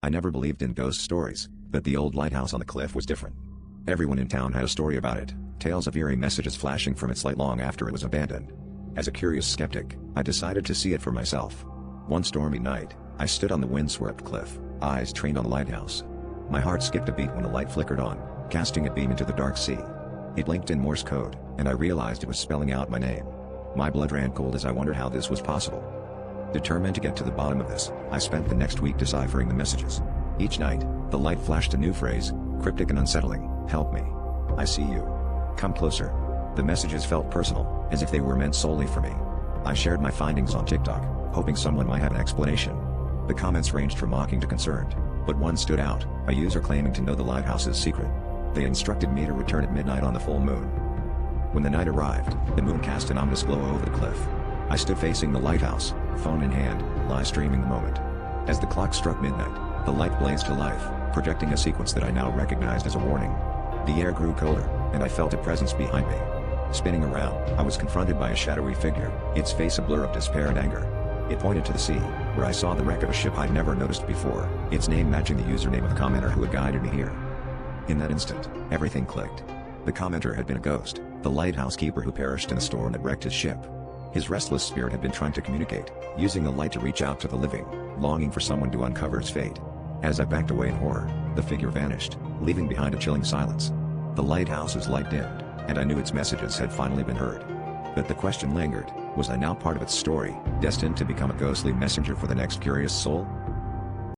I never believed in ghost stories, but the old lighthouse on the cliff was different. Everyone in town had a story about it, tales of eerie messages flashing from its light long after it was abandoned. As a curious skeptic, I decided to see it for myself. One stormy night, I stood on the windswept cliff, eyes trained on the lighthouse. My heart skipped a beat when the light flickered on, casting a beam into the dark sea. It blinked in Morse code, and I realized it was spelling out my name. My blood ran cold as I wondered how this was possible. Determined to get to the bottom of this, I spent the next week deciphering the messages. Each night, the light flashed a new phrase, cryptic and unsettling: "Help me. I see you. Come closer." The messages felt personal, as if they were meant solely for me. I shared my findings on TikTok, hoping someone might have an explanation. The comments ranged from mocking to concerned, but one stood out, a user claiming to know the lighthouse's secret. They instructed me to return at midnight on the full moon. When the night arrived, the moon cast an ominous glow over the cliff. I stood facing the lighthouse, phone in hand, live streaming the moment. As the clock struck midnight, the light blazed to life, projecting a sequence that I now recognized as a warning. The air grew colder, and I felt a presence behind me. Spinning around, I was confronted by a shadowy figure, its face a blur of despair and anger. It pointed to the sea, where I saw the wreck of a ship I'd never noticed before, its name matching the username of the commenter who had guided me here. In that instant, everything clicked. The commenter had been a ghost, the lighthouse keeper who perished in a storm that wrecked his ship. His restless spirit had been trying to communicate, using the light to reach out to the living, longing for someone to uncover its fate. As I backed away in horror, the figure vanished, leaving behind a chilling silence. The lighthouse's light dimmed, and I knew its messages had finally been heard. But the question lingered: was I now part of its story, destined to become a ghostly messenger for the next curious soul?